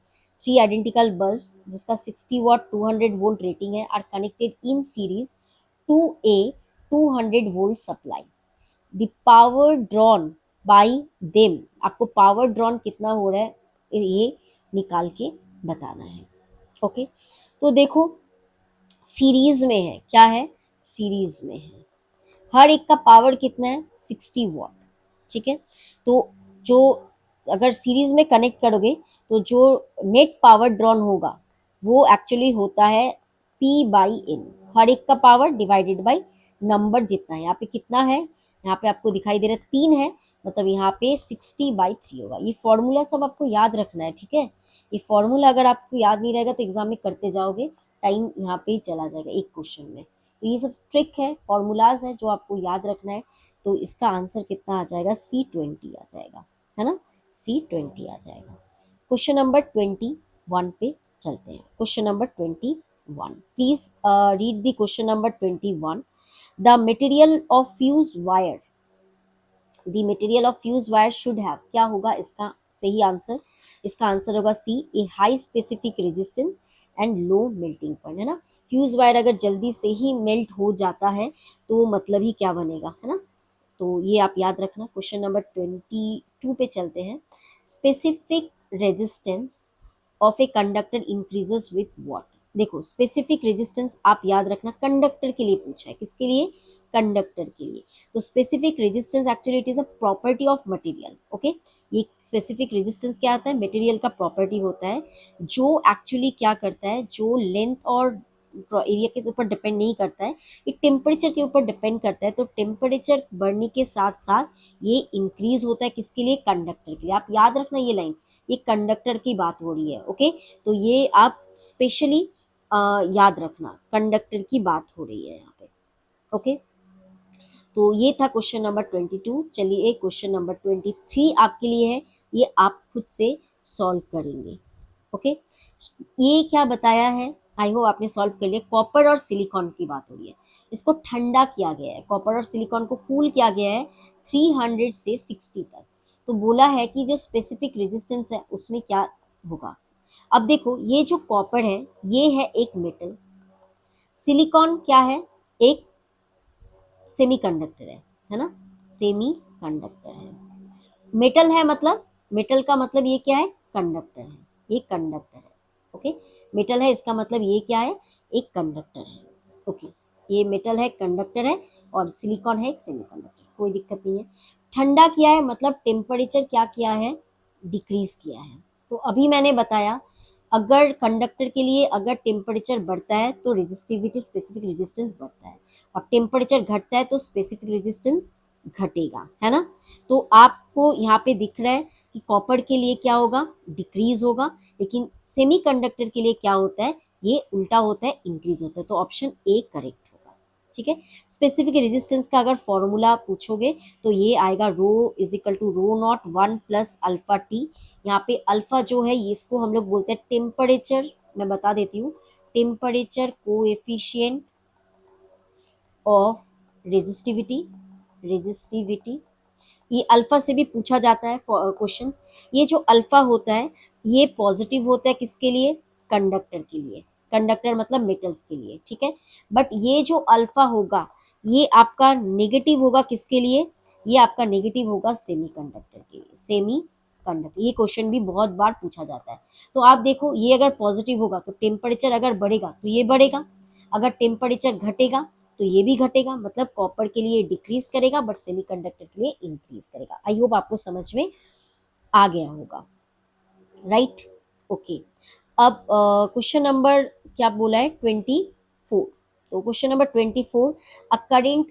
3 आइडेंटिकल बल्ब्स जिसका 60 वॉट 200 वोल्ट रेटिंग है, are connected in series to a 200 volt supply. The power drawn by them, आपको पावर ड्रॉन कितना हो रहा है ये निकाल के बताना है। ओके, तो देखो सीरीज में है, क्या है? सीरीज में है, हर एक का पावर कितना है? 60 वॉट। ठीक है, तो जो अगर सीरीज में कनेक्ट करोगे तो जो नेट पावर ड्रॉन होगा वो एक्चुअली होता है P बाई एन, हर एक का पावर डिवाइडेड बाई नंबर जितना है। यहाँ पे कितना है? यहाँ पे आपको दिखाई दे रहा है 3 है, मतलब यहाँ पे 60/3 होगा। ये फॉर्मूला सब आपको याद रखना है, ठीक है? ये फॉर्मूला अगर आपको याद नहीं रहेगा तो एग्जाम में करते जाओगे, टाइम यहाँ पे ही चला जाएगा एक क्वेश्चन में। तो ये सब ट्रिक है, फॉर्मूलाज है जो आपको याद रखना है। तो इसका आंसर कितना आ जाएगा? C20 आ जाएगा, है ना? C20 आ जाएगा। क्वेश्चन नंबर 21 पे चलते हैं। Question number 21, please read the question number 21। The material of fuse wire, the material of fuse wire should have, क्या होगा इसका सही आंसर? इसका आंसर होगा C, a high specific resistance and low melting point, है ना? फ्यूज वायर अगर जल्दी से ही मेल्ट हो जाता है तो मतलब ही क्या बनेगा, है ना? तो ये आप याद रखना। क्वेश्चन नंबर 22 पे चलते हैं। Specific resistance of a conductor increases with what? देखो स्पेसिफिक रेजिस्टेंस आप याद रखना, कंडक्टर के लिए पूछा है, किसके लिए? कंडक्टर के लिए। तो specific resistance actually it is a property of material. Okay, ये स्पेसिफिक रेजिस्टेंस क्या आता है? मटेरियल का प्रॉपर्टी होता है जो एक्चुअली क्या करता है, जो लेंथ और एरिया के ऊपर डिपेंड नहीं करता है, ये टेम्परेचर के ऊपर डिपेंड करता है। तो टेम्परेचर बढ़ने के साथ साथ ये इंक्रीज होता है, किसके लिए? कंडक्टर के लिए। आप याद रखना ये लाइन, ये कंडक्टर की बात हो रही है। ओके, तो ये आप स्पेशली याद रखना, कंडक्टर की बात हो रही है यहाँ पे। ओके, तो ये था क्वेश्चन नंबर 22। चलिए क्वेश्चन नंबर 23 आपके लिए है, ये आप खुद से सॉल्व करेंगे। ओके, ये क्या बताया है? आई होप आपने सॉल्व कर लिया। कॉपर और सिलिकॉन की बात हो रही है, इसको ठंडा किया गया है, कॉपर और सिलिकॉन को कूल किया गया है 300 से 60 तक। तो बोला है कि जो स्पेसिफिक रेजिस्टेंस है उसमें क्या होगा। अब देखो ये जो कॉपर है ये है एक मेटल, सिलिकॉन क्या है? एक सेमीकंडक्टर है ना? सेमीकंडक्टर है। मेटल है मतलब, मेटल का मतलब ये क्या है? कंडक्टर है, ये कंडक्टर है। ओके, मेटल है इसका मतलब ये क्या है? एक कंडक्टर है। ओके, ये मेटल है, कंडक्टर है, और सिलिकॉन है एक सेमीकंडक्टर। कोई दिक्कत नहीं है। ठंडा किया है मतलब टेम्परेचर क्या किया है, डिक्रीज किया है। तो अभी मैंने बताया अगर कंडक्टर के लिए अगर टेम्परेचर बढ़ता है तो रेजिस्टिविटी स्पेसिफिक रेजिस्टेंस बढ़ता है, और टेम्परेचर घटता है तो स्पेसिफिक रेजिस्टेंस घटेगा, है ना। तो आपको यहाँ पे दिख रहा है कि कॉपर के लिए क्या होगा, डिक्रीज होगा, लेकिन सेमीकंडक्टर के लिए क्या होता है, ये उल्टा होता है, इंक्रीज होता है। तो ऑप्शन ए करेक्ट होगा, ठीक है। स्पेसिफिक रेजिस्टेंस का अगर फॉर्मूला पूछोगे तो ये आएगा rho is equal to rho naught 1 plus alpha T. यहाँ पे अल्फा जो है इसको हम लोग बोलते हैं टेम्परेचर, मैं बता देती हूँ, temperature coefficient of resistivity, resistivity. ये अल्फा से भी पूछा जाता है क्वेश्चंस। ये जो अल्फा होता है ये पॉजिटिव होता है किसके लिए, कंडक्टर के लिए, कंडक्टर मतलब मेटल्स के लिए, ठीक है। बट ये जो अल्फा होगा ये आपका नेगेटिव होगा किसके लिए, ये आपका नेगेटिव होगा सेमी कंडक्टर के लिए, सेमी कंडक्टर। ये क्वेश्चन भी बहुत बार पूछा जाता है। तो आप देखो ये अगर पॉजिटिव होगा तो टेम्परेचर अगर बढ़ेगा तो ये बढ़ेगा, अगर टेम्परेचर घटेगा तो ये भी घटेगा, मतलब कॉपर के लिए डिक्रीज करेगा बट सेमीकंडक्टर के लिए इंक्रीज करेगा। आई होप आपको समझ में आ गया होगा, राइट। ओके, अब क्वेश्चन नंबर क्या बोला है, 24। तो question number 24, a current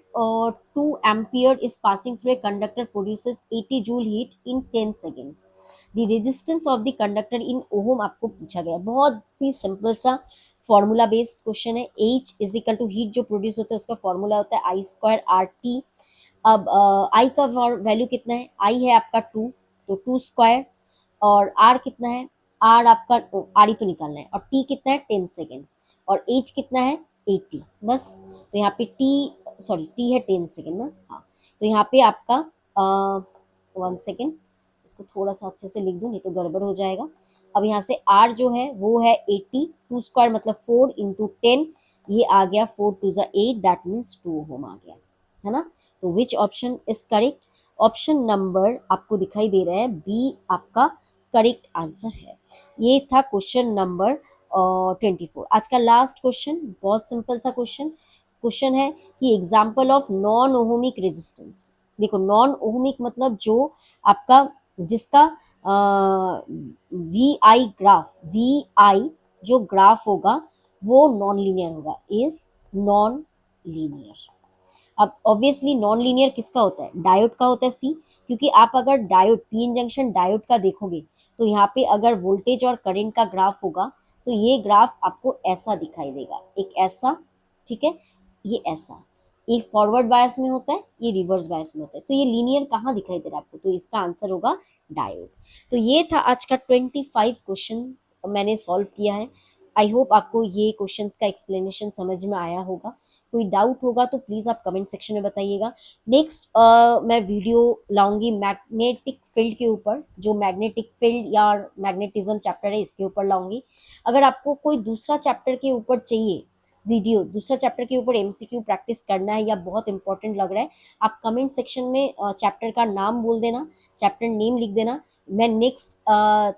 2 ampere is passing through a conductor produces 80 joule heat in 10 seconds. The resistance of the conductor in ohm आपको पूछा गया। बहुत ही सिंपल सा फॉर्मूला बेस्ड क्वेश्चन है। H is equal to heat जो produce होता है उसका फॉर्मूला होता है आई स्क्वायर आर टी। अब आई का वैल्यू कितना है, आई है आपका 2, तो 2 स्क्वायर, और आर कितना है, आर आपका आर ही तो निकालना है, और टी कितना है 10 सेकेंड, और एच कितना है 80 बस। तो यहाँ पे टी, सॉरी टी है 10 सेकेंड ना, हाँ। तो यहाँ पे आपका 1 सेकेंड, इसको थोड़ा सा अच्छे से लिख दूँ नहीं तो गड़बड़ हो जाएगा। अब यहाँ से आर जो है वो है 80, 2 स्क्वायर मतलब 4 इंटू 10, ये आ गया 4 टू ज़ा 8, दैट मीन्स 2 ओम आ गया, है ना। तो which option is correct, option number आपको दिखाई दे रहा है बी आपका करेक्ट आंसर है। ये था क्वेश्चन नंबर 24। आज का लास्ट क्वेश्चन बहुत सिंपल सा क्वेश्चन है कि example of non ohmic resistance. देखो नॉन ओहमिक मतलब जो आपका जिसका वी आई ग्राफ, वी आई जो ग्राफ होगा वो नॉन लीनियर होगा, इज नॉन लीनियर। अब ऑब्वियसली नॉन लीनियर किसका होता है, डायोड का होता है सी, क्योंकि आप अगर डायोड पीएन जंक्शन डायोड का देखोगे तो यहाँ पे अगर वोल्टेज और करंट का ग्राफ होगा तो ये ग्राफ आपको ऐसा दिखाई देगा, एक ऐसा, ठीक है, ये ऐसा, एक फॉरवर्ड बायस में होता है, ये रिवर्स बायस में होता है। तो ये लीनियर कहाँ दिखाई दे रहा है आपको, तो इसका आंसर होगा डायोड। तो ये था आज का 25 क्वेश्चन मैंने सॉल्व किया है। आई होप आपको ये क्वेश्चंस का एक्सप्लेनेशन समझ में आया होगा। कोई डाउट होगा तो प्लीज़ आप कमेंट सेक्शन में बताइएगा। नेक्स्ट मैं वीडियो लाऊंगी मैग्नेटिक फील्ड के ऊपर, जो मैग्नेटिक फील्ड या मैग्नेटिज्म चैप्टर है इसके ऊपर लाऊंगी। अगर आपको कोई दूसरा चैप्टर के ऊपर चाहिए वीडियो, दूसरा चैप्टर के ऊपर एमसीक्यू प्रैक्टिस करना है या बहुत इंपॉर्टेंट लग रहा है, आप कमेंट सेक्शन में चैप्टर का नाम बोल देना, चैप्टर नेम लिख देना। मैं नेक्स्ट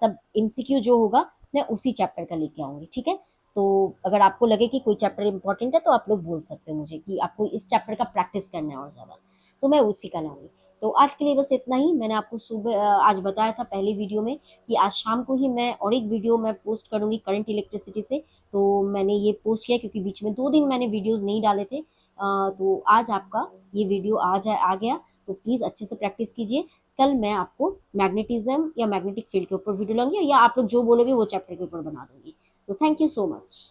तब एमसीक्यू जो होगा मैं उसी चैप्टर का लेके आऊंगी, ठीक है। तो अगर आपको लगे कि कोई चैप्टर इंपॉर्टेंट है तो आप लोग बोल सकते हो मुझे कि आपको इस चैप्टर का प्रैक्टिस करना है और ज़्यादा, तो मैं उसी का लाऊंगी। तो आज के लिए बस इतना ही। मैंने आपको सुबह आज बताया था पहली वीडियो में कि आज शाम को ही मैं और एक वीडियो मैं पोस्ट करूंगी करंट इलेक्ट्रिसिटी से। तो मैंने ये पोस्ट किया क्योंकि बीच में 2 दिन मैंने वीडियोज़ नहीं डाले थे। तो आज आपका ये वीडियो आ गया, तो प्लीज़ अच्छे से प्रैक्टिस कीजिए। कल मैं आपको मैग्नेटिज्म या मैग्नेटिक फील्ड के ऊपर वीडियो लाऊंगी, या आप लोग जो बोलोगे वो चैप्टर के ऊपर बना दूंगी। तो थैंक यू सो मच।